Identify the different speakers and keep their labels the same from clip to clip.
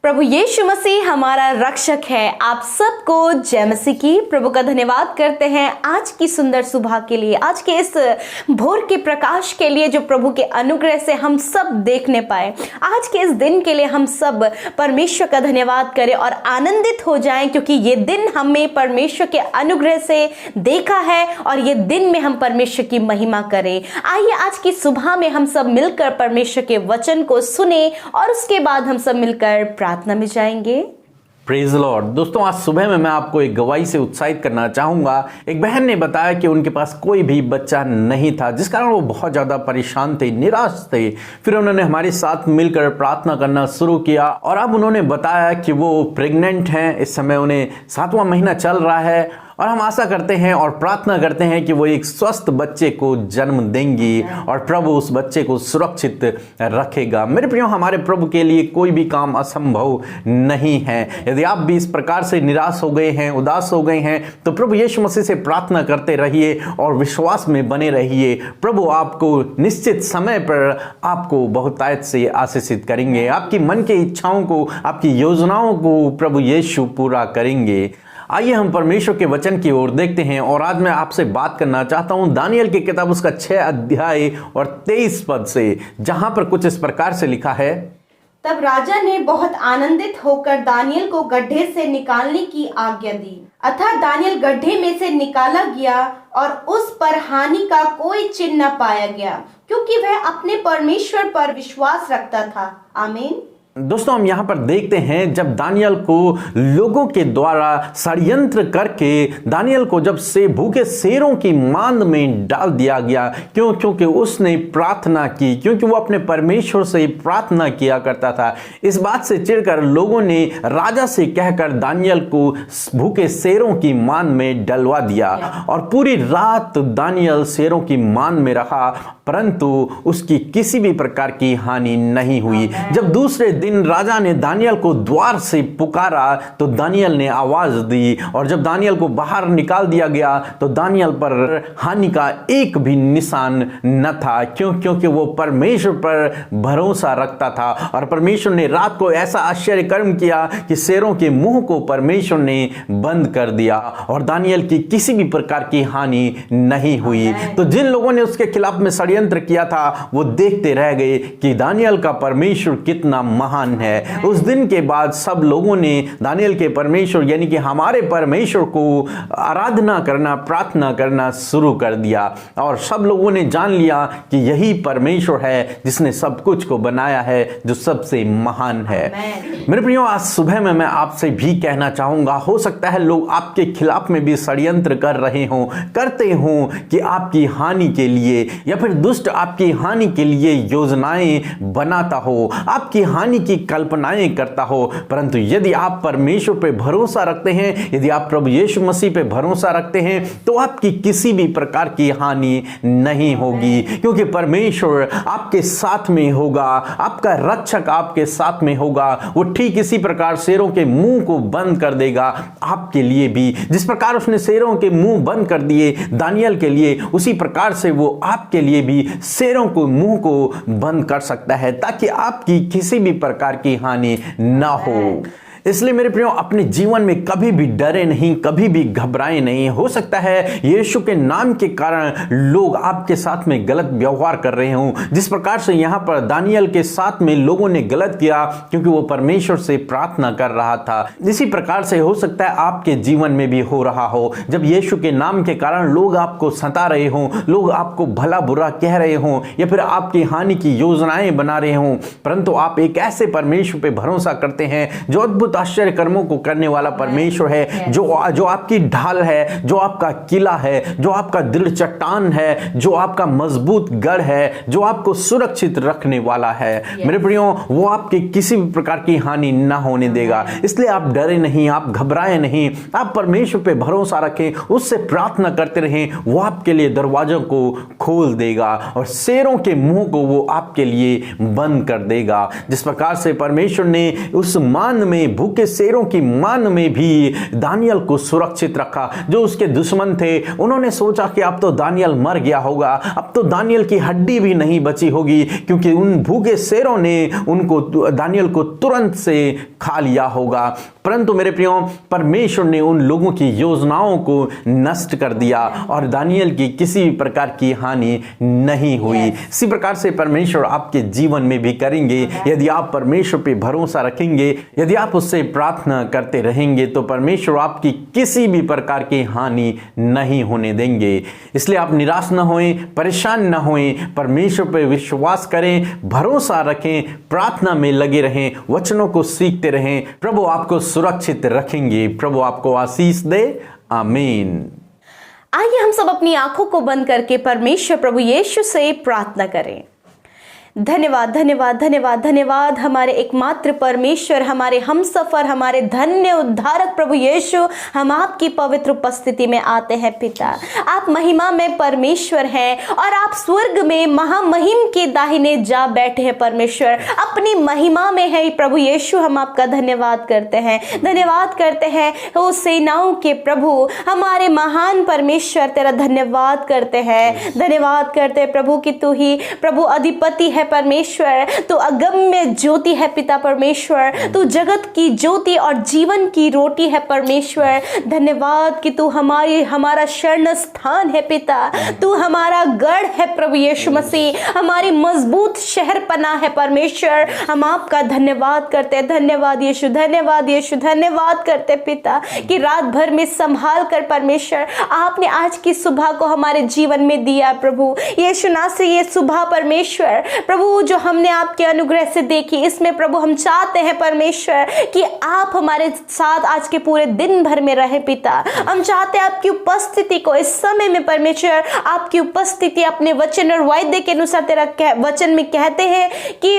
Speaker 1: प्रभु यीशु मसीह हमारा रक्षक है। आप सबको जय मसीह की। प्रभु का धन्यवाद करते हैं आज की सुंदर सुबह के लिए, आज के इस भोर के प्रकाश के लिए जो प्रभु के अनुग्रह से हम सब देखने पाए। आज के इस दिन के लिए हम सब परमेश्वर का धन्यवाद करें और आनंदित हो जाएं, क्योंकि ये दिन हमें परमेश्वर के अनुग्रह से देखा है और ये दिन में हम परमेश्वर की महिमा करें। आइए आज की सुबह में हम सब मिलकर परमेश्वर के वचन को सुने और उसके बाद हम सब मिलकर प्रार्थना में जाएंगे।
Speaker 2: Praise Lord. दोस्तों, आज सुबह में मैं आपको एक गवाही से उत्साहित करना चाहूंगा। एक बहन ने बताया कि उनके पास कोई भी बच्चा नहीं था, जिस कारण वो बहुत ज़्यादा परेशान थे, निराश थे। फिर उन्होंने हमारे साथ मिलकर प्रार्थना करना शुरू किया और अब उन्होंने बताया कि वो प्रेग्नेंट हैं। इस समय उन्हें 7वां महीना चल रहा है और हम आशा करते हैं और प्रार्थना करते हैं कि वो एक स्वस्थ बच्चे को जन्म देंगी और प्रभु उस बच्चे को सुरक्षित रखेगा। मेरे प्रियो, हमारे प्रभु के लिए कोई भी काम असंभव नहीं है। यदि आप भी इस प्रकार से निराश हो गए हैं, उदास हो गए हैं, तो प्रभु यीशु मसीह से प्रार्थना करते रहिए और विश्वास में बने रहिए। प्रभु आपको निश्चित समय पर आपको बहुतायत से आशीषित करेंगे। आपकी मन की इच्छाओं को, आपकी योजनाओं को प्रभु यीशु पूरा करेंगे। आइए हम परमेश्वर के वचन की ओर देखते हैं और आज मैं आपसे बात करना चाहता हूं दानियल की किताब उसका 6 अध्याय और 23 पद से, जहां पर कुछ इस प्रकार से लिखा है।
Speaker 1: तब राजा ने बहुत आनंदित होकर दानियल को गड्ढे से निकालने की आज्ञा दी। अर्थात दानियल गड्ढे में से निकाला गया और उस पर हानि का कोई चिन्ह न पाया गया, क्योंकि वह अपने परमेश्वर पर विश्वास रखता था। आमीन।
Speaker 2: दोस्तों, हम यहाँ पर देखते हैं जब दानियल को लोगों के द्वारा षड्यंत्र करके दानियल को जब से भूखे शेरों की मांद में डाल दिया गया, क्योंकि उसने प्रार्थना की, क्योंकि वो अपने परमेश्वर से प्रार्थना किया करता था। इस बात से चिढ़कर लोगों ने राजा से कहकर दानियल को भूखे शेरों की मांद में डलवा दिया और पूरी रात दानियल शेरों की मांद में रहा, परंतु उसकी किसी भी प्रकार की हानि नहीं हुई। जब दूसरे दिन राजा ने दानियल को द्वार से पुकारा तो दानियल ने आवाज दी और जब दानियल को बाहर निकाल दिया गया तो दानियल पर हानि का एक भी निशान न था, क्योंकि वो परमेश्वर पर भरोसा रखता था। और परमेश्वर ने रात को ऐसा आश्चर्य कर्म किया कि शेरों के मुंह को परमेश्वर ने बंद कर दिया और दानियल की किसी भी प्रकार की हानि नहीं हुई। तो जिन लोगों ने उसके खिलाफ में षड्यंत्र किया था वो देखते रह गए कि दानियल का परमेश्वर कितना महान है। उस दिन के बाद सब लोगों ने दानियल के परमेश्वर यानी कि हमारे परमेश्वर को आराधना करना, प्रार्थना करना शुरू कर दिया और सब लोगों ने जान लिया कि यही परमेश्वर है जिसने सब कुछ को बनाया है, जो सबसे महान है। मेरे प्रियो, आज सुबह में मैं आपसे भी कहना चाहूंगा, हो सकता है लोग आपके खिलाफ में भी षड्यंत्र कर रहे हों, करते हों कि आपकी हानि के लिए या फिर दुष्ट आपकी हानि के लिए योजनाएं बनाता हो, आपकी हानि की कल्पनाएं करता हो। परंतु यदि आप परमेश्वर पे भरोसा रखते हैं, यदि आप प्रभु यीशु मसीह पे भरोसा रखते हैं, तो आपकी किसी भी प्रकार की हानि नहीं होगी, क्योंकि परमेश्वर आपके साथ में होगा, आपका रक्षक आपके साथ में होगा। वो ठीक इसी प्रकार शेरों के मुंह को बंद कर देगा आपके लिए भी। जिस प्रकार उसने शेरों के मुंह बंद कर दिए दानियल के लिए, उसी प्रकार से वो आपके लिए भी शेरों को मुंह को बंद कर सकता है, ताकि आपकी किसी भी प्रकार की हानि ना हो। इसलिए मेरे प्रियो, अपने जीवन में कभी भी डरे नहीं, कभी भी घबराए नहीं। हो सकता है यीशु के नाम के कारण लोग आपके साथ में गलत व्यवहार कर रहे हों, जिस प्रकार से यहां पर दानियल के साथ में लोगों ने गलत किया क्योंकि वो परमेश्वर से प्रार्थना कर रहा था। इसी प्रकार से हो सकता है आपके जीवन में भी हो रहा हो, जब यीशु के नाम के कारण लोग आपको सता रहे हों, लोग आपको भला बुरा कह रहे हों या फिर आपकी हानि की योजनाएं बना रहे हों, परंतु आप एक ऐसे परमेश्वर पे भरोसा करते हैं जो अद्भुत आश्चर्य कर्मों को करने वाला परमेश्वर है, जो आपकी ढाल है, जो आपका किला है, जो आपका दृढ़ चट्टान है, जो आपका मजबूत गढ़ है, जो आपको सुरक्षित रखने वाला है। मेरे प्रियो, वो आपके किसी भी प्रकार की हानि ना होने देगा। इसलिए आप डरे नहीं, आप घबराए नहीं, आप परमेश्वर पे भरोसा रखें, उससे प्रार्थना करते रहें। वो आपके लिए दरवाजों को खोल देगा और शेरों के मुंह को वो आपके लिए बंद कर देगा। जिस प्रकार से परमेश्वर ने उस मान में भूखे शेरों की मान में भी दानियल को सुरक्षित रखा। जो उसके दुश्मन थे उन्होंने सोचा कि अब तो दानियल मर गया होगा, अब तो दानियल की हड्डी भी नहीं बची होगी, क्योंकि उन भूखे शेरों ने उनको दानियल को तुरंत से खा लिया होगा। परंतु मेरे प्रियो, परमेश्वर ने उन लोगों की योजनाओं को नष्ट कर दिया और दानियल की किसी भी प्रकार की हानि नहीं हुई। इसी प्रकार से परमेश्वर आपके जीवन में भी करेंगे। यदि आप परमेश्वर पे भरोसा रखेंगे, यदि आप उससे प्रार्थना करते रहेंगे, तो परमेश्वर आपकी किसी भी प्रकार की हानि नहीं होने देंगे। इसलिए आप निराश न होएं, परेशान न होएं, परमेश्वर पे विश्वास करें, भरोसा रखें, प्रार्थना में लगे रहें, वचनों को सीखते रहें। प्रभु आपको सुरक्षित रखेंगे। प्रभु आपको आशीष दे। आमीन।
Speaker 1: आइए हम सब अपनी आंखों को बंद करके परमेश्वर प्रभु यीशु से प्रार्थना करें। धन्यवाद धन्यवाद धन्यवाद धन्यवाद हमारे एकमात्र परमेश्वर, हमारे हमसफर, हमारे धन्य उद्धारक प्रभु यीशु, हम आपकी पवित्र उपस्थिति में आते हैं पिता। आप महिमा में परमेश्वर हैं और आप स्वर्ग में महामहिम के दाहिने जा बैठे हैं परमेश्वर, अपनी महिमा में है प्रभु यीशु। हम आपका धन्यवाद करते हैं, धन्यवाद करते हैं ओ सेनाओं के प्रभु, हमारे महान परमेश्वर, तेरा धन्यवाद करते हैं, धन्यवाद करते हैं प्रभु कि तू ही प्रभु अधिपति है परमेश्वर, तू अगम्य ज्योति है पिता परमेश्वर, तू जगत की ज्योति और जीवन की रोटी है परमेश्वर। धन्यवाद कि तू हमारा शरण स्थान है पिता, तू हमारा गढ़ है प्रभु यीशु मसीह, हमारी मजबूत शहर पना है परमेश्वर। हम आपका धन्यवाद करते हैं, धन्यवाद यीशु, धन्यवाद यीशु, धन्यवाद करते पिता कि रात भर में संभाल कर परमेश्वर आपने आज की सुबह को हमारे जीवन में दिया प्रभु यीशु नासरी। ये सुबह परमेश्वर प्रभु जो हमने आपके अनुग्रह से देखी, इसमें प्रभु हम चाहते हैं परमेश्वर कि आप हमारे साथ आज के पूरे दिन भर में रहे पिता। हम चाहते हैं आपकी उपस्थिति को इस समय में परमेश्वर, आपकी उपस्थिति अपने वचन और वायदे के अनुसार तेरा वचन में कहते हैं कि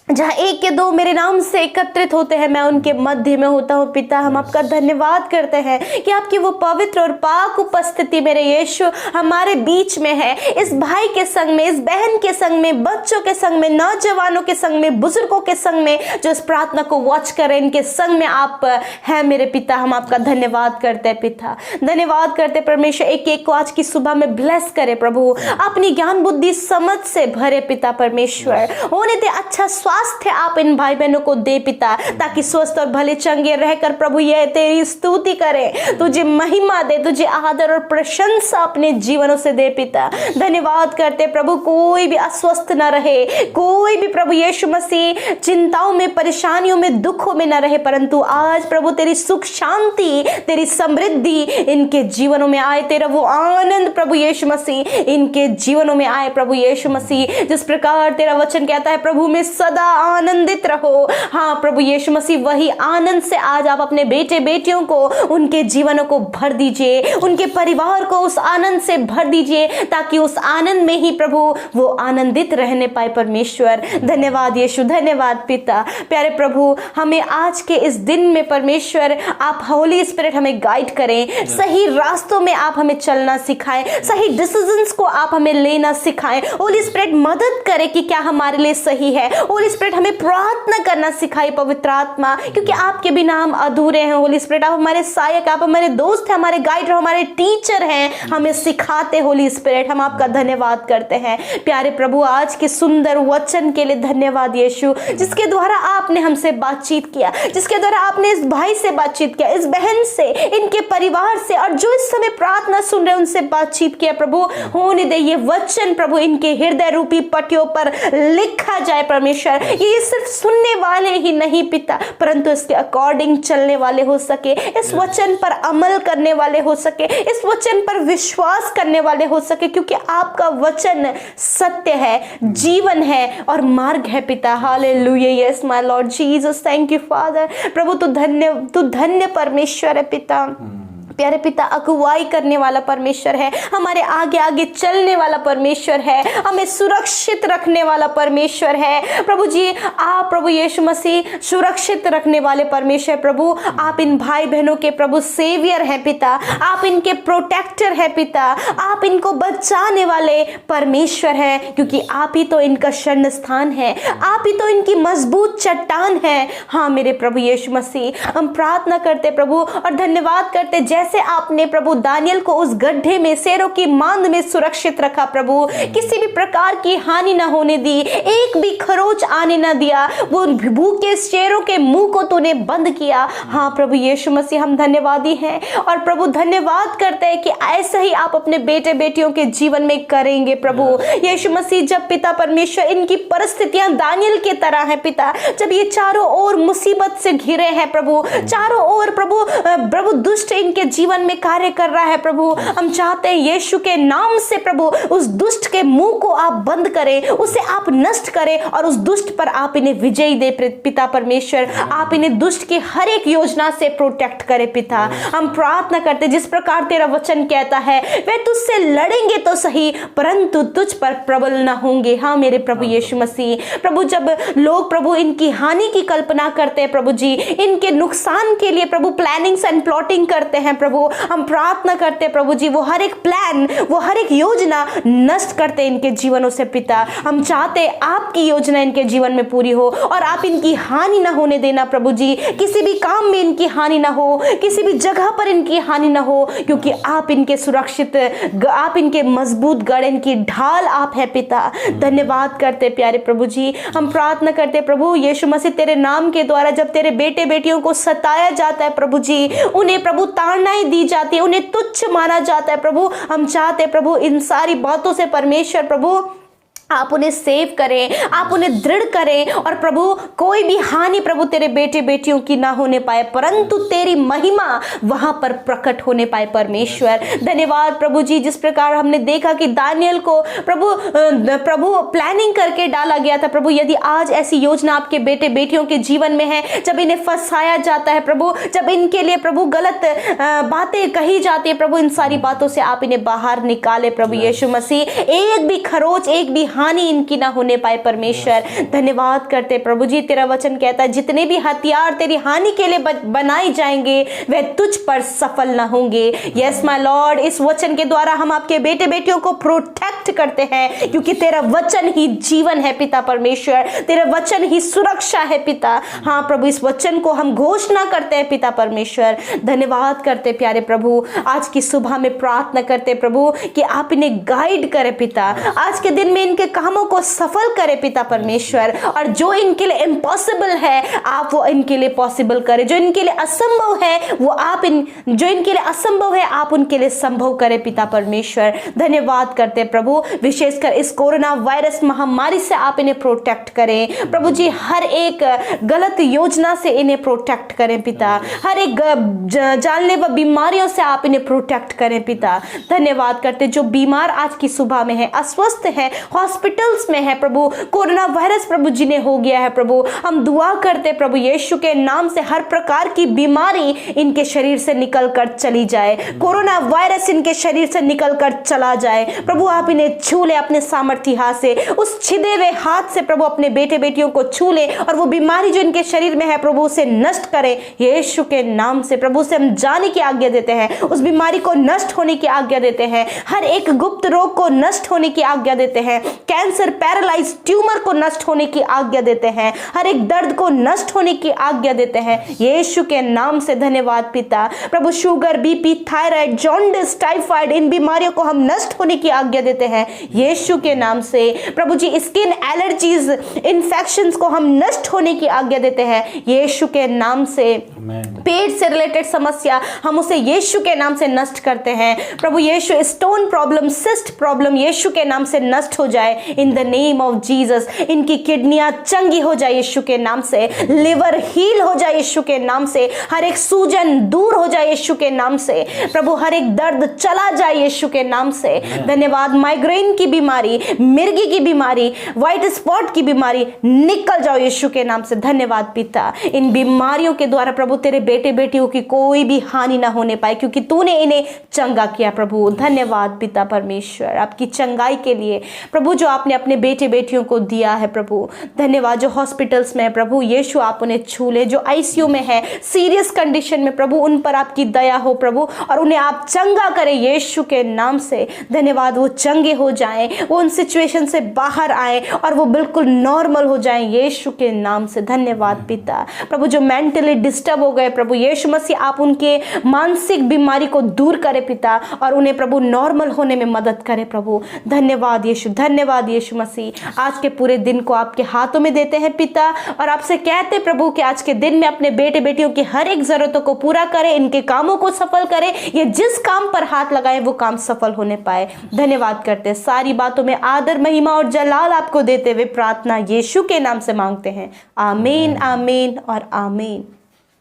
Speaker 1: जहाँ एक या दो मेरे नाम से एकत्रित होते हैं, मैं उनके मध्य में होता हूँ पिता। हम आपका धन्यवाद करते हैं कि आपकी वो पवित्र और पाक उपस्थिति मेरे यीशु हमारे बीच में है। इस भाई के संग में, इस बहन के संग में, बच्चों के संग में, नौजवानों के संग में, बुजुर्गों के संग में, जो इस प्रार्थना को वॉच करें, इनके संग में आप हैं मेरे पिता। हम आपका धन्यवाद करते हैं पिता, धन्यवाद करते परमेश्वर। एक एक को आज की सुबह में ब्लेस करे प्रभु, अपनी ज्ञान बुद्धि समझ से भरे पिता परमेश्वर। होने दे अच्छा स्वास्थ्य आप इन भाई बहनों को दे पिता, ताकि स्वस्थ और भले चंगे रहकर प्रभु ये तेरी स्तुति करें, तुझे महिमा दे, तुझे आदर और प्रशंसा अपने जीवनों से दे पिता। धन्यवाद करते प्रभु, कोई भी अस्वस्थ न रहे, कोई भी प्रभु यीशु मसीह चिंताओं में, परेशानियों में, दुखों में न रहे, परंतु आज प्रभु तेरी सुख शांति, तेरी समृद्धि इनके जीवनों में आए, तेरा वो आनंद प्रभु यीशु मसीह इनके जीवनों में आए प्रभु यीशु मसीह। जिस प्रकार तेरा वचन कहता है प्रभु में सदा आनंदित रहो। हाँ प्रभु यीशु मसीह, वही आनंद से आज आप अपने बेटे बेटियों को, उनके जीवनों को भर दीजिए, उनके परिवार को उस आनंद से भर दीजिए, ताकि उस आनंद में ही प्रभु वो आनंदित रहने पाए परमेश्वर। धन्यवाद यीशु, धन्यवाद पिता। प्यारे प्रभु, हमें आज के इस दिन में परमेश्वर आप होली स्पिरिट हमें गाइड करें, सही रास्तों में आप हमें चलना सिखाएं, सही डिसीजंस को आप हमें लेना सिखाएं। होली स्पिरिट मदद करे कि क्या हमारे लिए सही है। होली स्पिरिट हमें प्रार्थना करना सिखाई पवित्र आत्मा, क्योंकि आपके बिना हम अधूरे हैं। होली स्पिरिट आप हमारे सहायक, आप हमारे दोस्त हैं, हमारे गाइड, हमारे टीचर हैं, हमें सिखाते होली स्पिरिट। हम आपका धन्यवाद करते हैं प्यारे प्रभु, आज के सुंदर वचन के लिए धन्यवाद यीशु, जिसके द्वारा आपने हमसे बातचीत किया, जिसके द्वारा आपने इस भाई से बातचीत किया, इस बहन से, इनके परिवार से, और जो इस समय प्रार्थना सुन रहे उनसे बातचीत किया प्रभु। होने दे ये वचन प्रभु इनके हृदय रूपी पट्टियों पर लिखा जाए परमेश्वर। ये सिर्फ सुनने वाले ही नहीं पिता, परंतु इसके अकॉर्डिंग चलने वाले हो सके, इस वचन पर अमल करने वाले हो सके, इस वचन पर विश्वास करने वाले हो सके, क्योंकि आपका वचन सत्य है, जीवन है और मार्ग है पिता। Hallelujah, yes my Lord Jesus, thank you Father. प्रभु तू धन्य परमेश्वर है पिता। प्यारे पिता अगुवाई करने वाला परमेश्वर है, हमारे आगे आगे चलने वाला परमेश्वर है, हमें सुरक्षित रखने वाला परमेश्वर है। प्रभु जी आप प्रभु यीशु मसीह सुरक्षित रखने वाले परमेश्वर, प्रभु आप इन भाई बहनों के प्रभु सेवियर हैं पिता, आप इनके प्रोटेक्टर हैं पिता, आप इनको बचाने वाले परमेश्वर हैं, क्योंकि आप ही तो इनका शरण स्थान है, आप ही तो इनकी मजबूत चट्टान है। हाँ मेरे प्रभु यीशु मसीह, हम प्रार्थना करते प्रभु और धन्यवाद करते, जैसे आपने प्रभु दानियल को उस गड्ढे में शेरों की मांद में सुरक्षित रखा प्रभु, किसी भी प्रकार की हानि ना होने दी, एक भी खरोच आने ना दिया, वो भूखे शेरों के मुंह को तूने बंद किया। हाँ प्रभु यीशु मसीह हम धन्यवादी हैं और प्रभु धन्यवाद करते हैं कि ऐसा ही आप अपने बेटे बेटियों के जीवन में करेंगे प्रभु यीशु मसीह। जब पिता परमेश्वर इनकी परिस्थितियां दानियल के तरह है पिता, जब ये चारों ओर मुसीबत से घिरे हैं प्रभु, चारों ओर प्रभु दुष्ट इनके जीवन में कार्य कर रहा है प्रभु, हम चाहते हैं यीशु के नाम से प्रभु उस दुष्ट के मुंह को आप बंद करें, उसे आप नष्ट करें और उस दुष्ट पर आप इन्हें विजयी दे पिता परमेश्वर। आप इन्हें दुष्ट की हर एक योजना से प्रोटेक्ट करें पिता। हम प्रार्थना करते जिस प्रकार तेरा वचन कहता है, वे तुझसे लड़ेंगे तो सही परंतु तुझ पर प्रबल ना होंगे। हाँ मेरे प्रभु यीशु मसीह, प्रभु जब लोग प्रभु इनकी हानि की कल्पना करते हैं प्रभु जी, इनके नुकसान के लिए प्रभु प्लानिंग्स एंड प्लॉटिंग करते हैं प्रभु, हम प्रार्थना करते हैं प्रभु जी वो हर एक प्लान, वो हर एक योजना नष्ट करते हैं इनके जीवनों से पिता। हम चाहते हैं आपकी योजना इनके जीवन में पूरी हो और आप इनकी हानि ना होने देना प्रभु जी, किसी भी काम में इनकी हानि ना हो, किसी भी जगह पर इनकी हानि ना हो, क्योंकि आप इनके सुरक्षित, आप इनके मजबूत गढ़, इनकी ढाल आप है पिता। धन्यवाद करते प्यारे प्रभु जी, हम प्रार्थना करते प्रभु यीशु मसीह तेरे नाम के द्वारा जब तेरे बेटे बेटियों को सताया जाता है प्रभु जी, उन्हें प्रभु ताड़नाएं दी जाती है, उन्हें तुच्छ माना जाता है प्रभु, हम चाहते प्रभु इन सारी बातों से परमेश्वर प्रभु आप उन्हें सेव करें, आप उन्हें दृढ़ करें और प्रभु कोई भी हानि प्रभु तेरे बेटे बेटियों की ना होने पाए, परंतु तेरी महिमा वहां पर प्रकट होने पाए परमेश्वर। धन्यवाद प्रभु जी, जिस प्रकार हमने देखा कि दानियल को प्रभु प्लानिंग करके डाला गया था प्रभु, यदि आज ऐसी योजना आपके बेटे बेटियों के जीवन में है, जब इन्हें फंसाया जाता है प्रभु, जब इनके लिए प्रभु गलत बातें कही जाती है प्रभु, इन सारी बातों से आप इन्हें बाहर निकाले प्रभु यीशु मसीह, एक भी खरोच, एक भी हानि इनकी ना होने पाए परमेश्वर। धन्यवाद करते प्रभु जी, तेरा वचन कहता है जितने भी हथियार तेरी हानि के लिए बनाए जाएंगे वह तुझ पर सफल ना होंगे। यस माय लॉर्ड, इस वचन के द्वारा हम आपके बेटे बेटियों को प्रोटेक्ट करते हैं, क्योंकि तेरा वचन ही जीवन है पिता परमेश्वर, तेरा वचन ही सुरक्षा है पिता। हाँ प्रभु, इस वचन को हम घोषणा करते हैं पिता परमेश्वर। धन्यवाद करते प्यारे प्रभु, आज की सुबह में प्रार्थना करते प्रभु कि आप इन्हें गाइड करें पिता, आज के दिन में इनके कामों को सफल करे पिता परमेश्वर, और जो इनके लिए इम्पॉसिबल है आप वो इनके लिए पॉसिबल करें, जो इनके लिए असंभव है वो आप जो इनके लिए असंभव है आप उनके लिए संभव करें पिता परमेश्वर। धन्यवाद करते प्रभु, विशेषकर इस कोरोना वायरस महामारी से आप इन्हें प्रोटेक्ट करें प्रभु जी, हर एक गलत योजना से इन्हें प्रोटेक्ट करें पिता, हर एक जानलेवा बीमारियों से आप इन्हें प्रोटेक्ट करें पिता। धन्यवाद करते जो बीमार आज की सुबह में है, अस्वस्थ है, हॉस्पिटल्स में है प्रभु, कोरोना वायरस प्रभु जिन्हें हो गया है प्रभु, हम दुआ करते प्रभु यीशु के नाम से हर प्रकार की बीमारी इनके शरीर से निकलकर चली जाए, कोरोना वायरस इनके शरीर से निकलकर चला जाए प्रभु। आप इन्हें छू ले अपने सामर्थ्य हाथ से, उस छिदे हुए हाथ से प्रभु अपने बेटे बेटियों को छू ले और वो बीमारी जो इनके शरीर में है प्रभु उसे नष्ट करें यीशु के नाम से प्रभु। से हम जाने की आज्ञा देते हैं, उस बीमारी को नष्ट होने की आज्ञा देते हैं, हर एक गुप्त रोग को नष्ट होने की आज्ञा देते हैं, कैंसर, पैरालाइज, ट्यूमर को नष्ट होने की आज्ञा देते हैं, हर एक दर्द को नष्ट होने की आज्ञा देते हैं यीशु के नाम से। धन्यवाद पिता प्रभु, sugar, BP, thyroid, jaundice, typhoid, इन बीमारियों को हम नष्ट होने की आज्ञा देते हैं यीशु के नाम से प्रभु जी। स्किन एलर्जीज, इन्फेक्शंस को हम नष्ट होने की आज्ञा देते हैं यीशु के नाम से। पेट से रिलेटेड समस्या हम उसे यीशु के नाम से नष्ट करते हैं प्रभु यीशु। स्टोन प्रॉब्लम, सिस्ट प्रॉब्लम यीशु के नाम से नष्ट हो जाए जाए in the name of Jesus. इनकी किडनियां चंगी हो जाए यीशु के नाम से, लिवर हील हो जाए यीशु के नाम से, हर एक सूजन दूर हो जाए यीशु के नाम से। प्रभु हर एक दर्द चला जाए यीशु के नाम से। धन्यवाद। माइग्रेन की बीमारी, मिर्गी की बीमारी, व्हाइट स्पॉट की बीमारी निकल जाओ यीशु के नाम से। धन्यवाद पिता, इन बीमारियों के द्वारा प्रभु तेरे बेटे बेटियों की कोई भी हानि ना होने पाए, क्योंकि तूने इन्हें चंगा किया प्रभु। धन्यवाद पिता परमेश्वर आपकी चंगाई के लिए प्रभु, जो आपने अपने बेटे बेटियों को दिया है प्रभु। धन्यवाद। जो हॉस्पिटल्स में है प्रभु यीशु आप उन्हें छू ले, जो आईसीयू में है सीरियस कंडीशन में प्रभु उन पर आपकी दया हो प्रभु, और उन्हें आप चंगा करें यीशु के नाम से। धन्यवाद। वो चंगे हो जाएं, वो उन सिचुएशन से बाहर आए और वो बिल्कुल नॉर्मल हो जाएं यीशु के नाम से। धन्यवाद पिता। प्रभु जो मेंटली डिस्टर्ब हो गए प्रभु यीशु मसीह आप उनके मानसिक बीमारी को दूर करें पिता, और उन्हें प्रभु नॉर्मल होने में मदद करें प्रभु। धन्यवाद यीशु, धन्यवाद यीशु मसीह। आज के पूरे दिन को आपके हाथों में देते हैं पिता, और आपसे कहते प्रभु कि आज के दिन में अपने बेटे बेटियों की हर एक जरूरतों को पूरा करें, इनके कामों को सफल करें, ये जिस काम पर हाथ लगाए वो काम सफल होने पाए। धन्यवाद करते हैं। सारी बातों में आदर महिमा और जलाल आपको देते हुए प्रार्थना यीशु के नाम से मांगते हैं। आमीन, आमीन और आमीन।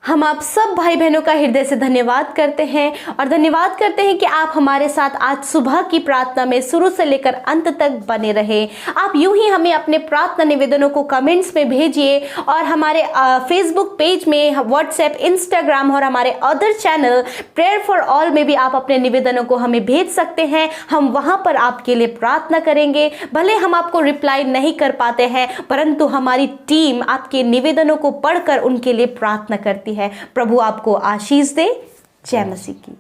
Speaker 1: हम आप सब भाई बहनों का हृदय से धन्यवाद करते हैं, और धन्यवाद करते हैं कि आप हमारे साथ आज सुबह की प्रार्थना में शुरू से लेकर अंत तक बने रहे। आप यूं ही हमें अपने प्रार्थना निवेदनों को कमेंट्स में भेजिए, और हमारे फेसबुक पेज में, व्हाट्सएप, इंस्टाग्राम और हमारे other channel prayer for all में भी आप अपने निवेदनों को हमें भेज सकते हैं। हम वहां पर आपके लिए प्रार्थना करेंगे। भले हम आपको रिप्लाई नहीं कर पाते हैं, परंतु हमारी टीम आपके निवेदनों को पढ़कर उनके लिए प्रार्थना करती है। प्रभु आपको आशीष दे। जय मसीह की।